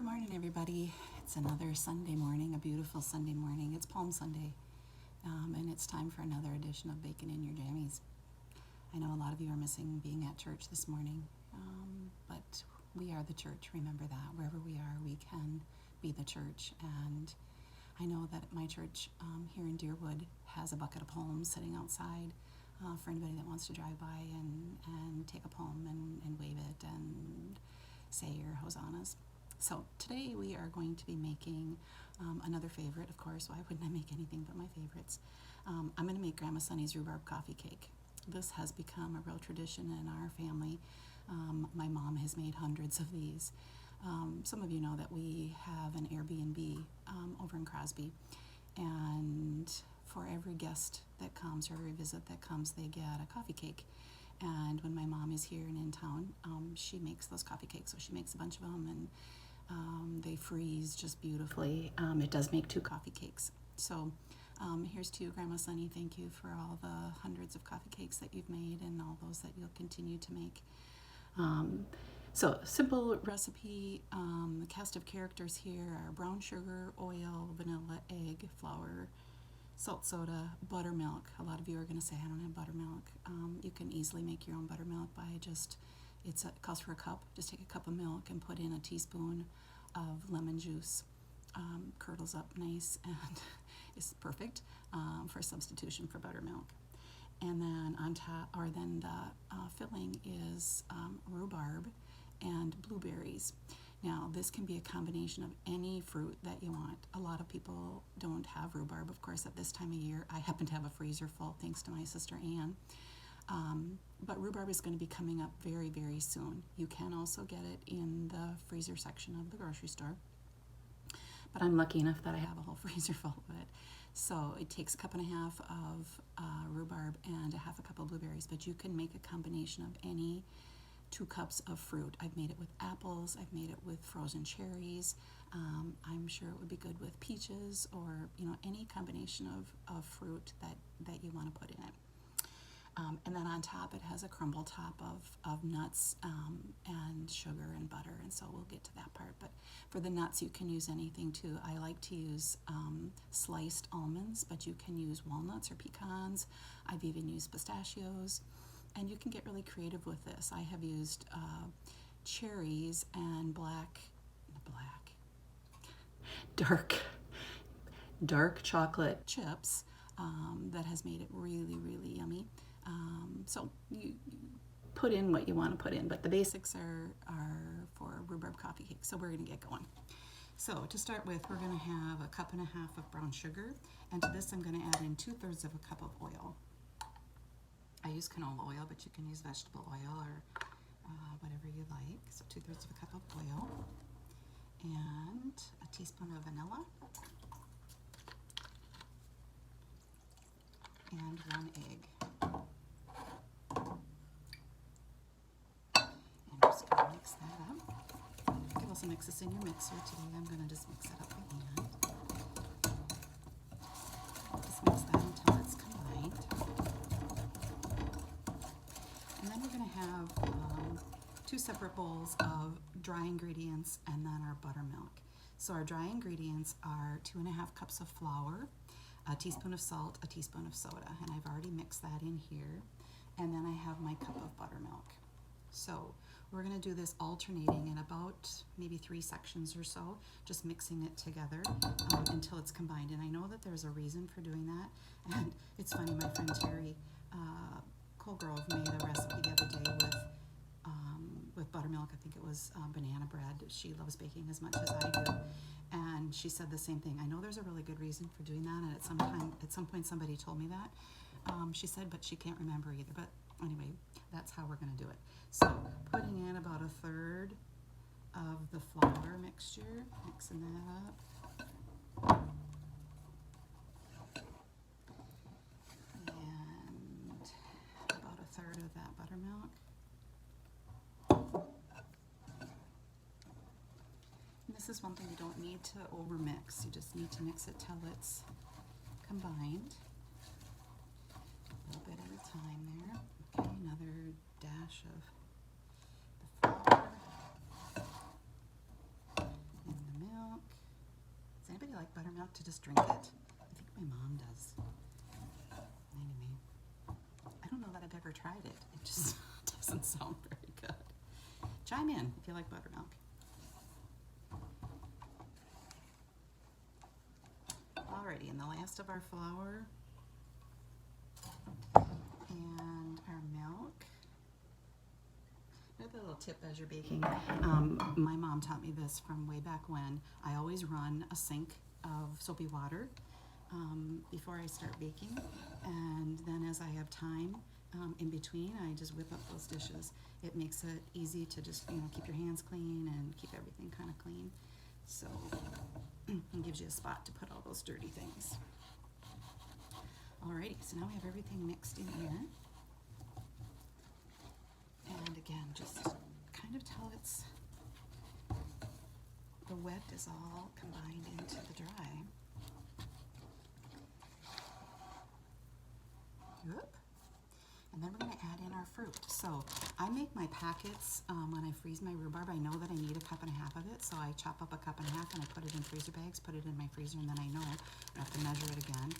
Good morning, everybody. It's another Sunday morning, a beautiful Sunday morning. It's Palm Sunday, and it's time for another edition of Bacon in Your Jammies. I know a lot of you are missing being at church this morning, but we are the church. Remember that. Wherever we are, we can be the church. And I know that my church here in Deerwood has a bucket of palms sitting outside for anybody that wants to drive by and take a palm and wave it and say your hosannas. So today we are going to be making another favorite, of course. Why wouldn't I make anything but my favorites? I'm going to make Grandma Sunny's rhubarb coffee cake. This has become a real tradition in our family. My mom has made hundreds of these. Some of you know that we have an Airbnb over in Crosby, and for every guest that comes or every visit that comes, they get a coffee cake. And when my mom is here and in town, she makes those coffee cakes. So she makes a bunch of them, and they freeze just beautifully. It does make 2 coffee cakes. So here's to you, Grandma Sunny. Thank you for all the hundreds of coffee cakes that you've made and all those that you'll continue to make. So simple recipe. The cast of characters here are brown sugar, oil, vanilla, egg, flour, salt soda, buttermilk. A lot of you are going to say, I don't have buttermilk. You can easily make your own buttermilk by it calls for a cup. Just take a cup of milk and put in a teaspoon of lemon juice. Curdles up nice and is perfect for substitution for buttermilk. And then on top, the filling is rhubarb and blueberries. Now, this can be a combination of any fruit that you want. A lot of people don't have rhubarb, of course, at this time of year. I happen to have a freezer full, thanks to my sister Ann. But rhubarb is going to be coming up very, very soon. You can also get it in the freezer section of the grocery store. But I'm lucky enough that I have a whole freezer full of it. So it takes a cup and a half of rhubarb and a half a cup of blueberries. But you can make a combination of any 2 cups of fruit. I've made it with apples. I've made it with frozen cherries. I'm sure it would be good with peaches or any combination of fruit that you want to put in it. And then on top it has a crumble top of nuts and sugar and butter, and so we'll get to that part. But for the nuts, you can use anything too. I like to use sliced almonds, but you can use walnuts or pecans. I've even used pistachios. And you can get really creative with this. I have used cherries and dark chocolate chips that has made it really, really yummy. So you put in what you want to put in, but the basics are for rhubarb coffee cake. So we're going to get going. So to start with, we're going to have a cup and a half of brown sugar, and to this I'm going to add in 2/3 of a cup of oil. I use canola oil, but you can use vegetable oil or whatever you like. So 2/3 of a cup of oil and a teaspoon of vanilla and 1 egg. And I'm just going to mix that up. You can also mix this in your mixer. Today I'm going to just mix it up by hand. Just mix that until it's combined. And then we're going to have 2 separate bowls of dry ingredients and then our buttermilk. So our dry ingredients are 2½ cups of flour, a teaspoon of salt, a teaspoon of soda, and I've already mixed that in here. And then I have my cup of buttermilk. So we're going to do this alternating in about maybe 3 sections or so, just mixing it together until it's combined. And I know that there's a reason for doing that. And it's funny, my friend Terry Colgrove made a recipe the other day with buttermilk. I think it was banana bread. She loves baking as much as I do, and she said the same thing. I know there's a really good reason for doing that, and at some point somebody told me that. She said, but she can't remember either. But anyway, that's how we're going to do it. So putting in about 1/3 of the flour mixture, mixing that up. And about 1/3 of that buttermilk. And this is one thing you don't need to overmix. You just need to mix it till it's combined. A little bit at a time there. Okay, another dash of the flour. And buttermilk to just drink it. I think my mom does. Anyway, I don't know that I've ever tried it. It just doesn't sound very good. Chime in if you like buttermilk. Alrighty, and the last of our flour and our milk. Another little tip as you're baking. My mom taught me this from way back when. I always run a sink of soapy water before I start baking, and then as I have time in between, I just whip up those dishes. It makes it easy to just keep your hands clean and keep everything kind of clean. So it gives you a spot to put all those dirty things. Alrighty, so now we have everything mixed in here. And again, just kind of till the wet is all combined into the dry. Whoop. And then we're going to add in our fruit. So I make my packets when I freeze my rhubarb. I know that I need 1.5 cups of it, so I chop up 1.5 cups and I put it in freezer bags, put it in my freezer, and then I know I have to measure it again.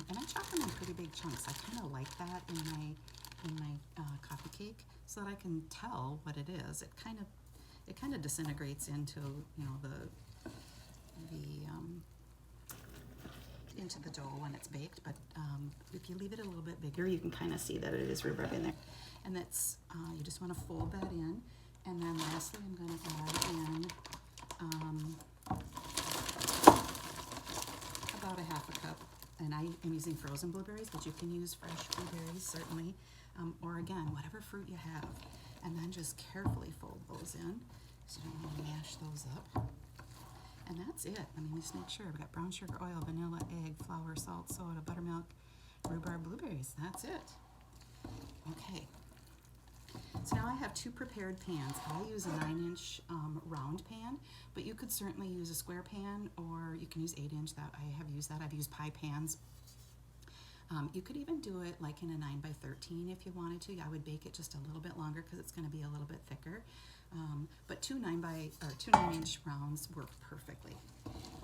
And I chop them in pretty big chunks. I kind of like that in my coffee cake, so that I can tell what it is. It kind of disintegrates into into the dough when it's baked, but if you leave it a little bit bigger, you can kind of see that it is rhubarb in there. And that's you just want to fold that in, and then lastly I'm going to add in about 1/2 cup, and I am using frozen blueberries, but you can use fresh blueberries certainly, or again whatever fruit you have, and then just carefully fold those in so you don't want to mash those up. And that's it. I mean, just make sure. I've got brown sugar, oil, vanilla, egg, flour, salt, soda, buttermilk, rhubarb, blueberries. That's it. Okay. So now I have 2 prepared pans. I use a 9-inch round pan, but you could certainly use a square pan, or you can use 8-inch. That I have used that. I've used pie pans. You could even do it like in a 9x13 if you wanted to. I would bake it just a little bit longer because it's going to be a little bit thicker. But 2 9-inch rounds work perfectly.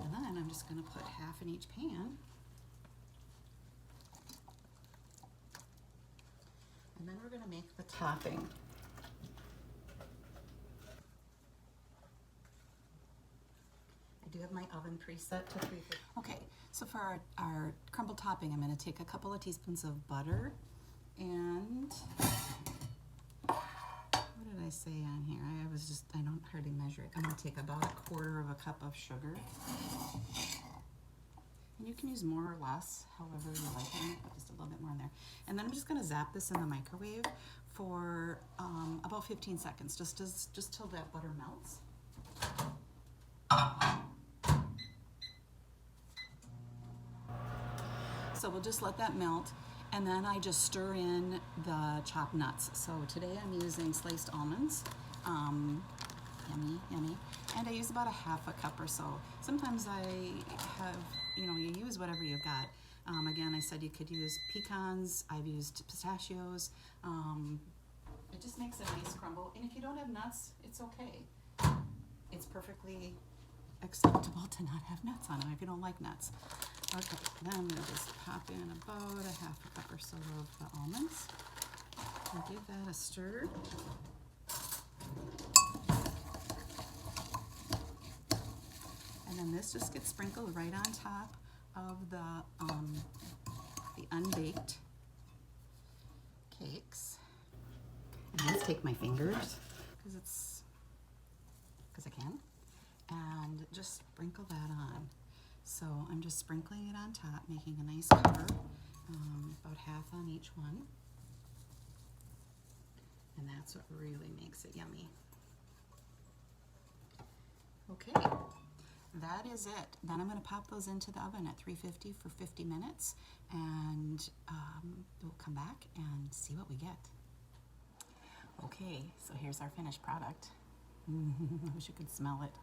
And then I'm just going to put 1/2 in each pan. And then we're going to make the topping. I do have my oven preset to 350. Okay, so for our crumble topping, I'm going to take a couple of teaspoons of butter and what did I say on here? I don't hardly measure it. I'm going to take about 1/4 cup of sugar. And you can use more or less, however you like it. Put just a little bit more in there. And then I'm just going to zap this in the microwave for about 15 seconds, just till that butter melts. So we'll just let that melt, and then I just stir in the chopped nuts. So today I'm using sliced almonds. Yummy, yummy. And I use about 1/2 cup or so. Sometimes I have, you use whatever you've got. Again, I said you could use pecans. I've used pistachios. It just makes a nice crumble. And if you don't have nuts, it's okay. It's perfectly acceptable to not have nuts on them if you don't like nuts. Okay, then I'm going to just pop in about 1/2 cup or so of the almonds and give that a stir. And then this just gets sprinkled right on top of the unbaked cakes. And let's take my fingers because I can, and just sprinkle that on. So I'm just sprinkling it on top, making a nice cover, about 1/2 on each one. And that's what really makes it yummy. Okay, that is it. Then I'm going to pop those into the oven at 350 for 50 minutes, and we'll come back and see what we get. Okay, so here's our finished product. I wish you could smell it.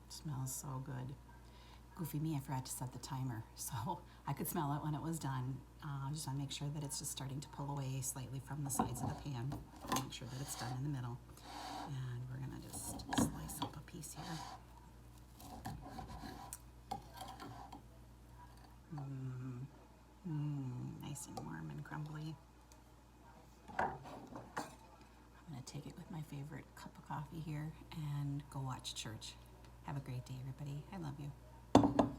It smells so good. Goofy me, I forgot to set the timer, so I could smell it when it was done. Just want to make sure that it's just starting to pull away slightly from the sides of the pan. Make sure that it's done in the middle. And we're going to just slice up a piece here. crumbly. I'm going to take it with my favorite cup of coffee here and go watch church. Have a great day, everybody. I love you.